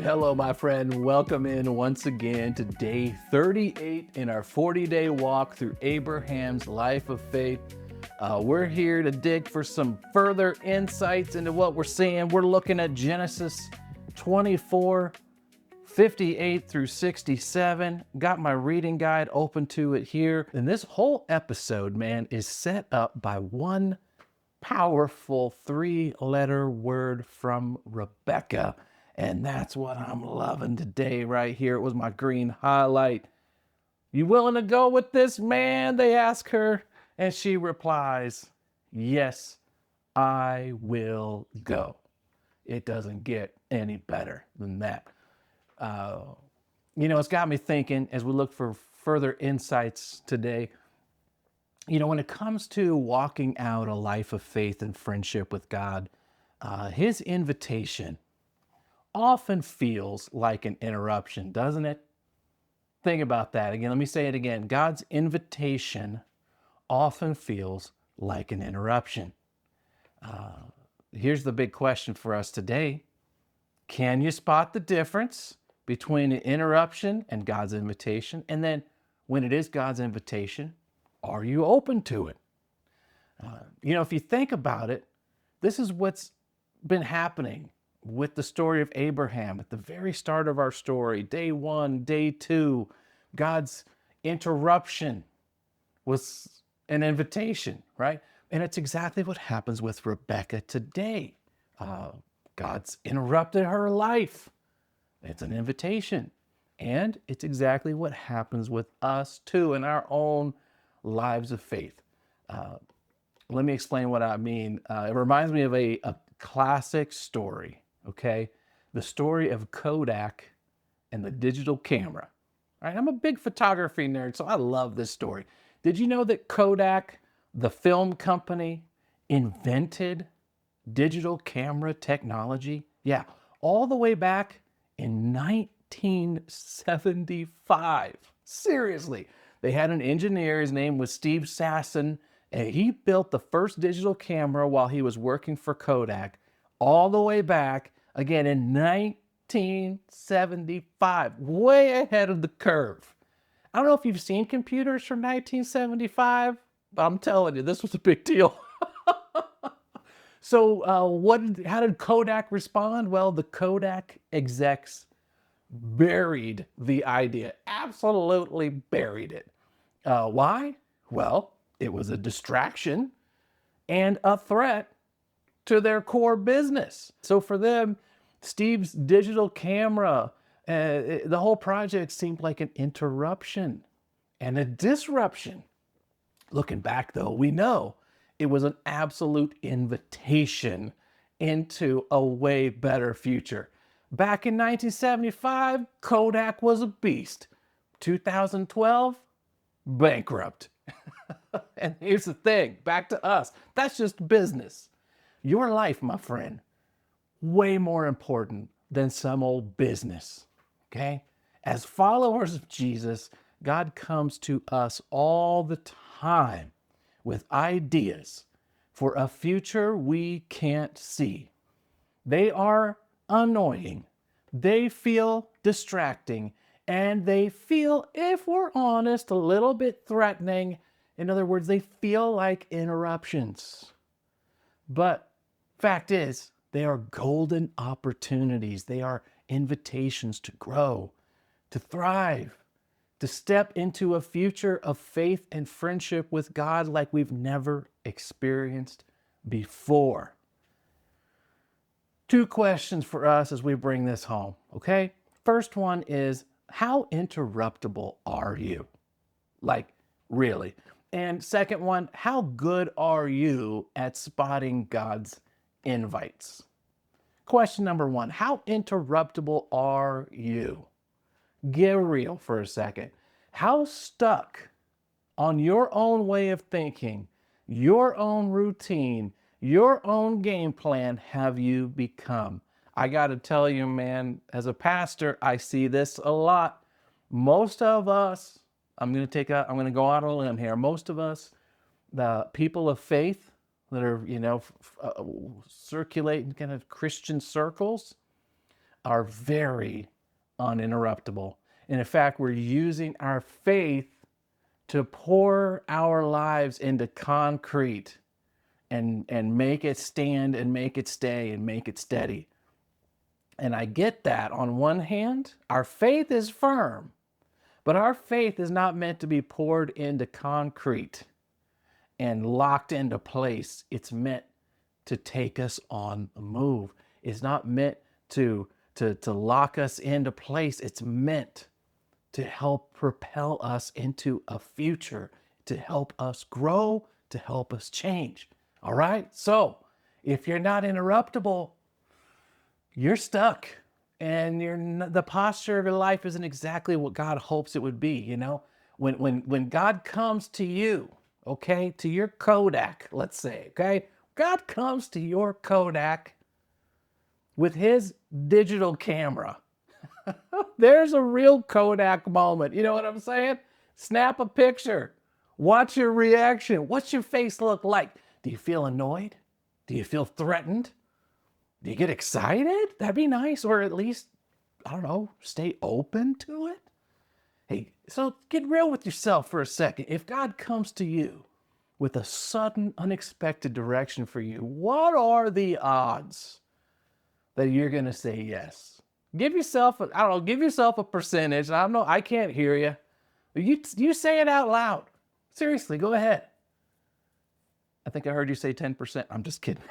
Hello, my friend. Welcome in once again to day 38 in our 40-day walk through Abraham's life of faith. We're here to dig for some further insights into what we're seeing. We're looking at Genesis 24, 58 through 67. Got my reading guide open to it here. And this whole episode, man, is set up by one powerful three-letter word from Rebekah. And that's what I'm loving today right here. It was my green highlight. You willing to go with this, man? They ask her. And she replies, yes, I will go. It doesn't get any better than that. It's got me thinking as we look for further insights today. When it comes to walking out a life of faith and friendship with God, his invitation often feels like an interruption, doesn't it? Think about that again. Let me say it again. God's invitation often feels like an interruption. Here's the big question for us today. Can you spot the difference between an interruption and God's invitation? And then when it is God's invitation, are you open to it? If you think about it, this is what's been happening with the story of Abraham at the very start of our story. Day 1, day 2, God's interruption was an invitation, right? And it's exactly what happens with Rebekah today. God's interrupted her life. It's an invitation. And it's exactly what happens with us too in our own lives of faith. Let me explain what I mean. It reminds me of a classic story, okay? The story of Kodak and the digital camera. All right, I'm a big photography nerd, so I love this story. Did you know that Kodak, the film company, invented digital camera technology? Yeah, all the way back in 1975. Seriously. They had an engineer, his name was Steve Sasson, and he built the first digital camera while he was working for Kodak, all the way back, again, in 1975, way ahead of the curve. I don't know if you've seen computers from 1975, but I'm telling you, this was a big deal. So how did Kodak respond? Well, the Kodak execs buried the idea, absolutely buried it. Why? Well, it was a distraction and a threat to their core business. So for them, Steve's digital camera, the whole project seemed like an interruption and a disruption. Looking back, though, we know it was an absolute invitation into a way better future. Back in 1975, Kodak was a beast. 2012, bankrupt. And here's the thing, back to us. That's just business. Your life, my friend, way more important than some old business, okay? As followers of Jesus, God comes to us all the time with ideas for a future we can't see. They are annoying, they feel distracting, and they feel, if we're honest, a little bit threatening. In other words, they feel like interruptions. But fact is, they are golden opportunities. They are invitations to grow, to thrive, to step into a future of faith and friendship with God like we've never experienced before. 2 questions for us as we bring this home, okay? First one is, how interruptible are you? Like, really? And second one, how good are you at spotting God's invites? Question number 1, how interruptible are you? Get real for a second. How stuck on your own way of thinking, your own routine, your own game plan have you become? I got to tell you, man, as a pastor, I see this a lot. Most of us, I'm going to go out on a limb here. Most of us, the people of faith that are, circulate in kind of Christian circles, are very uninterruptible. And in fact, we're using our faith to pour our lives into concrete and make it stand and make it stay and make it steady. And I get that. On one hand, our faith is firm, but our faith is not meant to be poured into concrete and locked into place. It's meant to take us on the move. It's not meant to lock us into place. It's meant to help propel us into a future, to help us grow, to help us change. All right? So if you're not interruptible, you're stuck. And the posture of your life isn't exactly what God hopes it would be, you know? When God comes to you, okay, to your Kodak, let's say, okay? God comes to your Kodak with his digital camera. There's a real Kodak moment. You know what I'm saying? Snap a picture. Watch your reaction. What's your face look like? Do you feel annoyed? Do you feel threatened? Do you get excited? That'd be nice. Or at least, I don't know, stay open to it. Hey, so get real with yourself for a second. If God comes to you with a sudden, unexpected direction for you, what are the odds that you're going to say yes? Give yourself, give yourself a percentage. I can't hear you. You say it out loud. Seriously, go ahead. I think I heard you say 10%. I'm just kidding.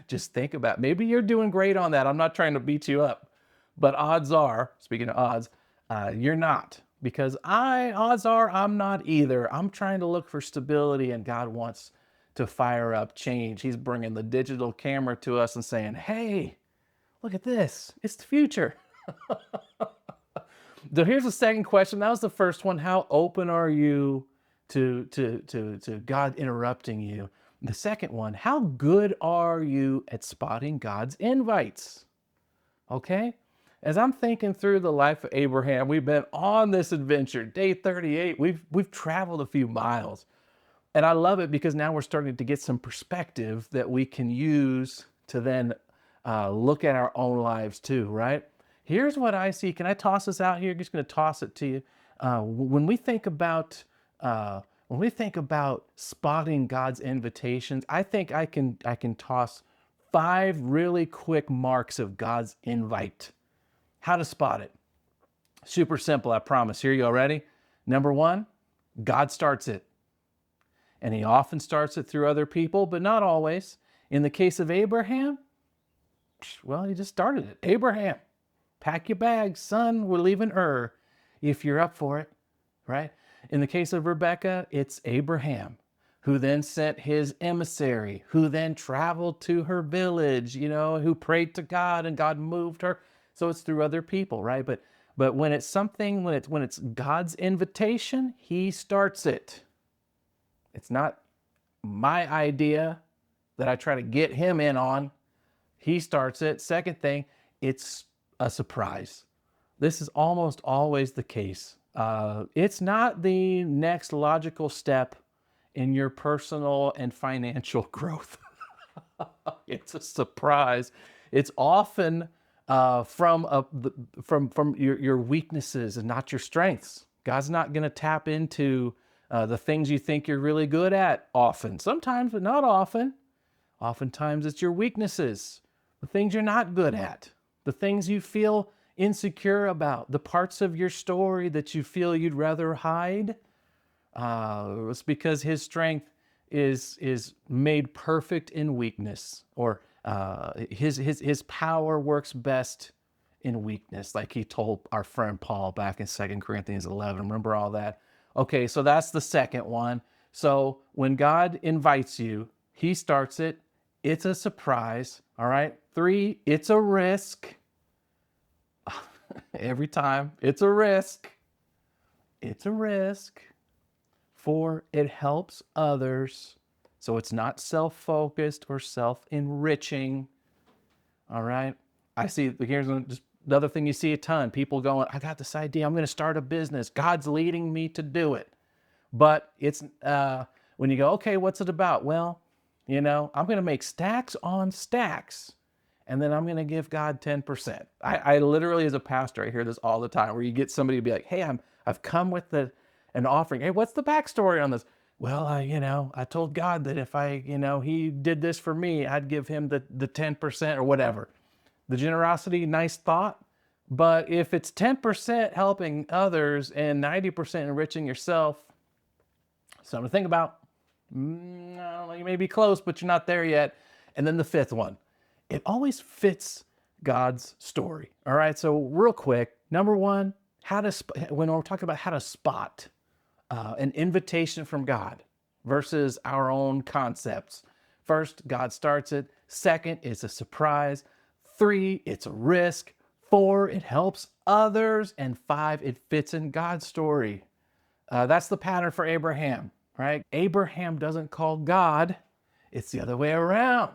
Just think about it. Maybe you're doing great on that. I'm not trying to beat you up. But odds are, speaking of odds, you're not. Because odds are I'm not either. I'm trying to look for stability, and God wants to fire up change. He's bringing the digital camera to us and saying, hey, look at this. It's the future. So here's the second question. That was the first one. How open are you to God interrupting you? The second one, how good are you at spotting God's invites? Okay? As I'm thinking through the life of Abraham, we've been on this adventure, day 38. We've traveled a few miles. And I love it because now we're starting to get some perspective that we can use to then look at our own lives too, right? Here's what I see. Can I toss this out here? I'm just going to toss it to you. When we think about spotting God's invitations, I think I can toss 5 really quick marks of God's invite. How to spot it. Super simple, I promise. Here you go. Ready? Number 1, God starts it. And he often starts it through other people, but not always. In the case of Abraham, well, he just started it. Abraham, pack your bags, son, we're leaving Ur, if you're up for it, right? In the case of Rebekah, it's Abraham, who then sent his emissary, who then traveled to her village, who prayed to God and God moved her. So it's through other people, right? But when it's God's invitation, he starts it. It's not my idea that I try to get him in on. He starts it. Second thing, it's a surprise. This is almost always the case. It's not the next logical step in your personal and financial growth. It's a surprise. It's often from your weaknesses and not your strengths. God's not going to tap into the things you think you're really good at often. Sometimes, but not often. Oftentimes it's your weaknesses, the things you're not good at, the things you feel insecure about, the parts of your story that you feel you'd rather hide. It's because his strength is made perfect in weakness, or his power works best in weakness, like he told our friend Paul back in 2 Corinthians 11. Remember all that? Okay, so that's the second one. So when God invites you, he starts it. It's a surprise. All right. 3, it's a risk. Every time, it's a risk. It's a risk. 4, it helps others. So it's not self-focused or self-enriching. All right. I see, here's just another thing you see a ton. People going, I got this idea. I'm going to start a business. God's leading me to do it. But it's when you go, okay, what's it about? Well, I'm going to make stacks on stacks. and then I'm going to give God 10%. I literally, as a pastor, I hear this all the time where you get somebody to be like, hey, I've come with an offering. Hey, what's the backstory on this? Well, I told God that if he did this for me, I'd give him the 10% or whatever. The generosity, nice thought. But if it's 10% helping others and 90% enriching yourself, something to think about. I don't know, you may be close, but you're not there yet. And then the fifth one, it always fits God's story. All right, so real quick, number one, when we're talking about how to spot an invitation from God versus our own concepts. First, God starts it. Second, it's a surprise. 3, it's a risk. 4, it helps others. And 5, it fits in God's story. That's the pattern for Abraham, right? Abraham doesn't call God. It's the other way around.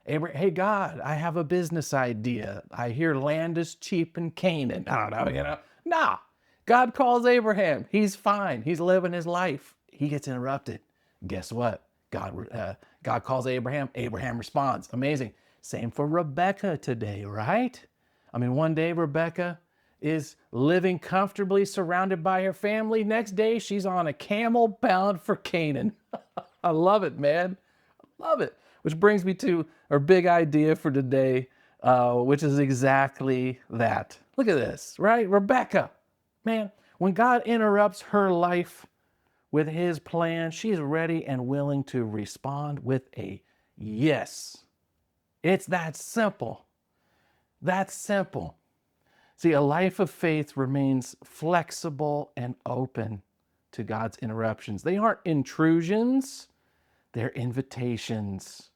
Hey, God, I have a business idea. I hear land is cheap in Canaan. I don't know, Nah, God calls Abraham. He's fine. He's living his life. He gets interrupted. Guess what? God calls Abraham. Abraham responds. Amazing. Same for Rebekah today, right? I mean, one day Rebekah is living comfortably surrounded by her family. Next day, she's on a camel bound for Canaan. I love it, man. I love it. Which brings me to our big idea for today, which is exactly that. Look at this, right? Rebekah, man, when God interrupts her life with his plan, she's ready and willing to respond with a yes. It's that simple. That's simple. See, a life of faith remains flexible and open to God's interruptions. They aren't intrusions, they're invitations.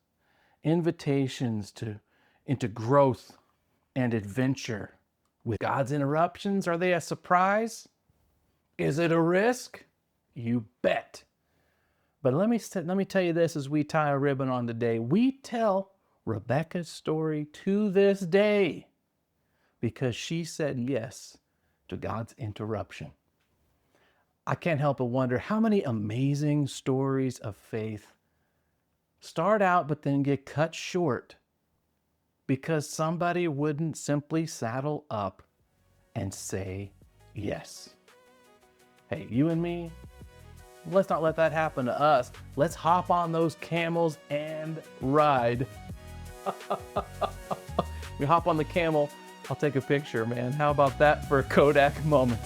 Invitations into growth and adventure. With God's interruptions, are they a surprise? Is it a risk? You bet. But let me tell you this as we tie a ribbon on today. We tell Rebekah's story to this day because she said yes to God's interruption. I can't help but wonder how many amazing stories of faith start out but then get cut short because somebody wouldn't simply saddle up and say yes. Hey, you and me, let's not let that happen to us. Let's hop on those camels and ride. We hop on the camel, I'll take a picture, man. How about that for a Kodak moment?